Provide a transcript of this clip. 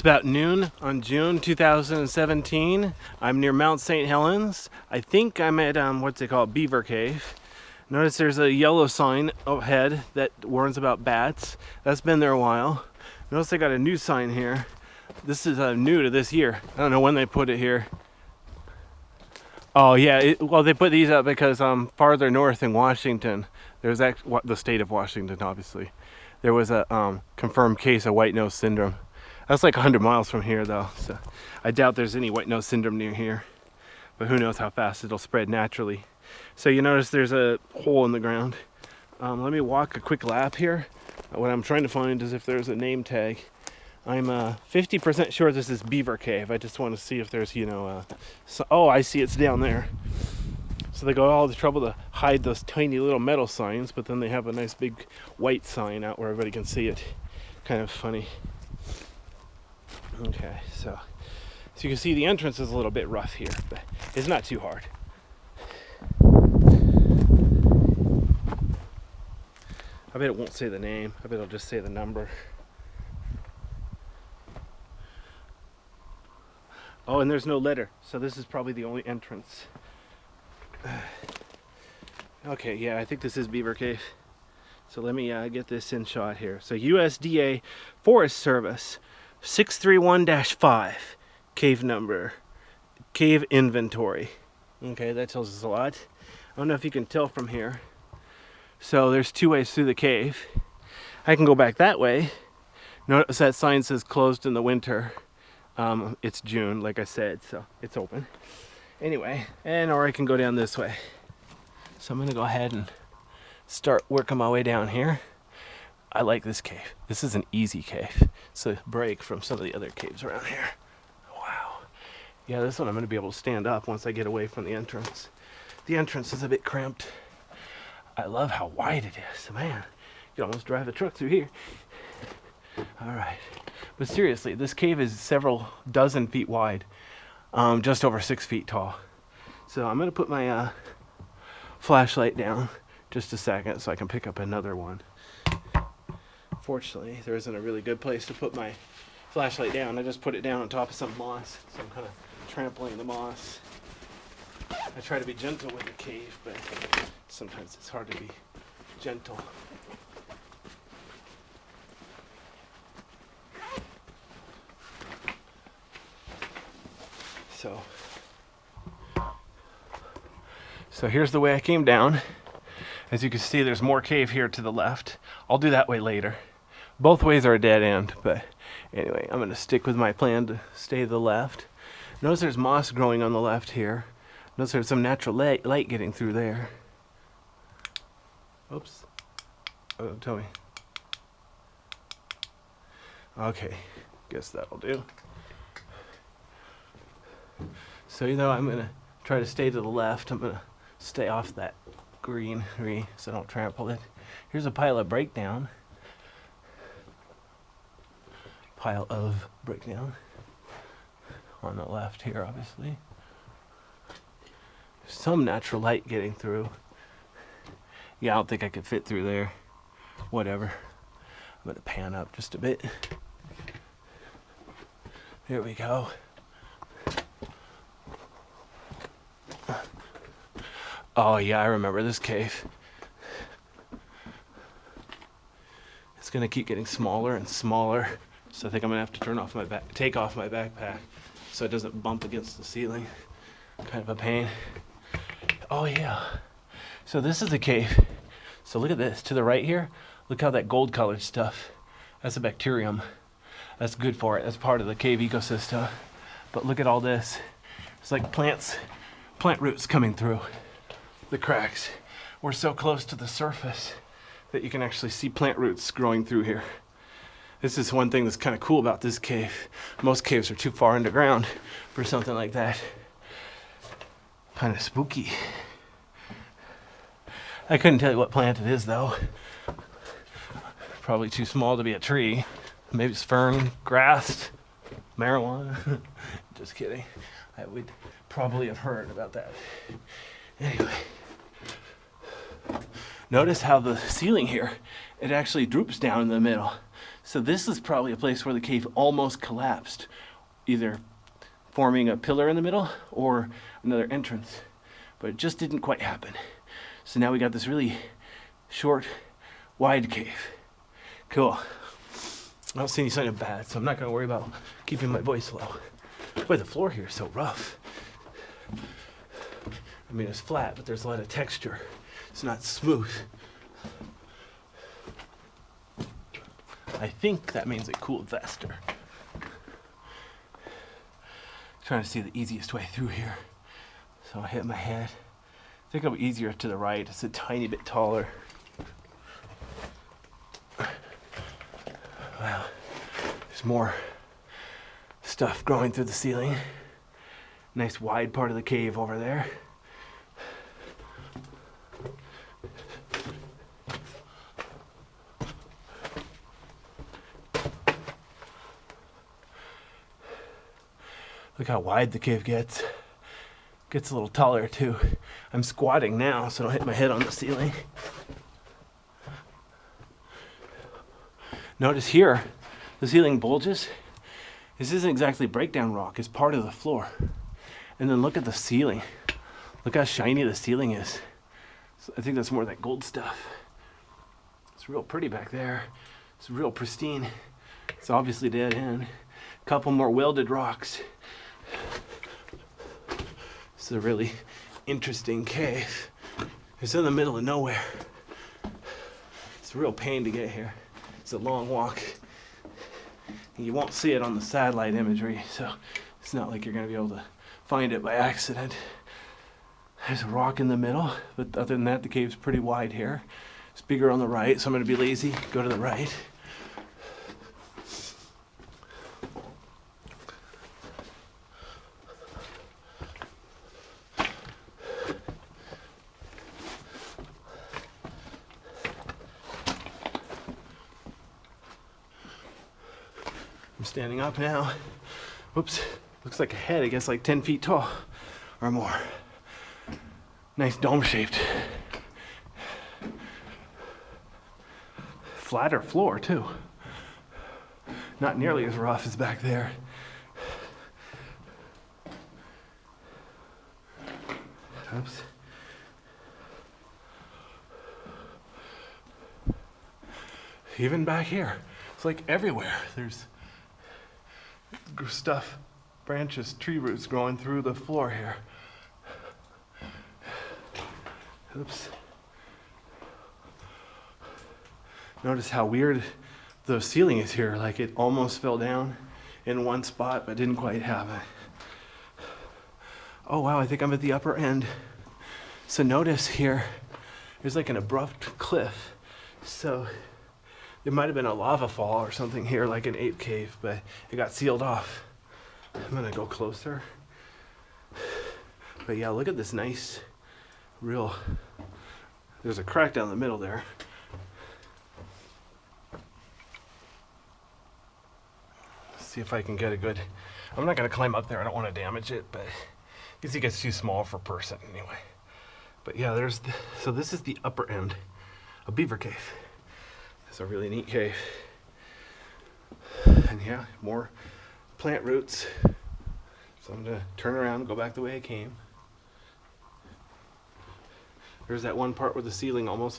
about noon on June 2017. I'm near Mount St. Helens. I think I'm at, what's it called, Beaver Cave. Notice there's a yellow sign ahead that warns about bats. That's been there a while. Notice they got a new sign here. This is new to this year. I don't know when they put it here. Oh yeah, well they put these up because farther north in Washington, there's the state of Washington obviously, there was a confirmed case of white nose syndrome. That's like 100 miles from here though, so I doubt there's any white nose syndrome near here. But who knows how fast it'll spread naturally. So you notice there's a hole in the ground. Let me walk a quick lap here. What I'm trying to find is if there's a name tag. I'm 50% sure this is Beaver Cave. I just want to see if there's, oh, I see it's down there. So they go all the trouble to hide those tiny little metal signs, but then they have a nice big white sign out where everybody can see it. Kind of funny. Okay, so you can see the entrance is a little bit rough here, but it's not too hard. I bet it won't say the name. I bet it'll just say the number. Oh, and there's no letter, so this is probably the only entrance. Okay, yeah, I think this is Beaver Cave. So let me get this in shot here. So USDA Forest Service 631-5 cave number, cave inventory. Okay, that tells us a lot. I don't know if you can tell from here. So there's two ways through the cave. I can go back that way. Notice that sign says closed in the winter. It's June, like I said, so it's open. Anyway, or I can go down this way. So I'm gonna go ahead and start working my way down here. I like this cave. This is an easy cave. It's a break from some of the other caves around here. Wow. Yeah, this one I'm gonna be able to stand up once I get away from the entrance. The entrance is a bit cramped. I love how wide it is. Man, you can almost drive a truck through here. All right. But seriously, this cave is several dozen feet wide, just over 6 feet tall. So I'm gonna put my flashlight down just a second so I can pick up another one. Fortunately, there isn't a really good place to put my flashlight down. I just put it down on top of some moss, so I'm kind of trampling the moss. I try to be gentle with the cave, but sometimes it's hard to be gentle. So here's the way I came down. As you can see, there's more cave here to the left. I'll do that way later. Both ways are a dead end, but anyway, I'm gonna stick with my plan to stay to the left. Notice there's moss growing on the left here. Notice there's some natural light getting through there. Oops. Oh, tell me. Okay, guess that'll do. So even though I'm gonna try to stay to the left, I'm gonna stay off that greenery so I don't trample it. Here's a pile of breakdown. Pile of breakdown on the left here, obviously. Some natural light getting through. Yeah, I don't think I could fit through there. Whatever. I'm gonna pan up just a bit. Here we go. Oh yeah, I remember this cave. It's gonna keep getting smaller and smaller, so I think I'm gonna have to take off my backpack so it doesn't bump against the ceiling. Kind of a pain. Oh yeah. So this is the cave. So look at this to the right here. Look how that gold colored stuff. That's a bacterium. That's good for it. That's part of the cave ecosystem. But look at all this. It's like plant roots coming through the cracks. We're so close to the surface that you can actually see plant roots growing through here. This is one thing that's kind of cool about this cave. Most caves are too far underground for something like that. Kind of spooky. I couldn't tell you what plant it is though. Probably too small to be a tree. Maybe it's fern, grass, marijuana. Just kidding. I would probably have heard about that. Anyway. Notice how the ceiling here, it actually droops down in the middle. So this is probably a place where the cave almost collapsed, either forming a pillar in the middle or another entrance, but it just didn't quite happen. So now we got this really short, wide cave. Cool. I don't see any sign of bats, so I'm not gonna worry about keeping my voice low. Boy, the floor here is so rough. I mean, it's flat, but there's a lot of texture. It's not smooth. I think that means it cooled faster. Trying to see the easiest way through here. So I'll hit my head. I think it'll be easier to the right. It's a tiny bit taller. Wow. There's more stuff growing through the ceiling. Nice wide part of the cave over there. Look how wide the cave gets. Gets a little taller too. I'm squatting now, so I don't hit my head on the ceiling. Notice here, the ceiling bulges. This isn't exactly breakdown rock, it's part of the floor. And then look at the ceiling. Look how shiny the ceiling is. So I think that's more of that gold stuff. It's real pretty back there. It's real pristine. It's obviously dead end. A couple more welded rocks. It's a really interesting cave. It's in the middle of nowhere. It's a real pain to get here. It's a long walk. You won't see it on the satellite imagery, so it's not like you're going to be able to find it by accident. There's a rock in the middle, but other than that, the cave's pretty wide here. It's bigger on the right, so I'm going to be lazy, go to the right. I'm standing up now. Whoops, looks like a head, I guess like 10 feet tall or more. Nice dome shaped. Flatter floor too. Not nearly as rough as back there. Oops. Even back here, it's like everywhere. There's stuff, branches, tree roots growing through the floor here. Oops. Notice how weird the ceiling is here. Like it almost fell down in one spot, but didn't quite have it. Oh wow, I think I'm at the upper end. So notice here, there's like an abrupt cliff. So there might have been a lava fall or something here, like an ape cave, but it got sealed off. I'm gonna go closer. But yeah, look at this nice, real, there's a crack down the middle there. Let's see if I can get a good, I'm not gonna climb up there, I don't wanna damage it, but I guess it gets too small for a person anyway. But yeah, so this is the upper end of Beaver Cave. It's a really neat cave. And yeah, more plant roots. So I'm gonna turn around and go back the way I came. There's that one part where the ceiling almost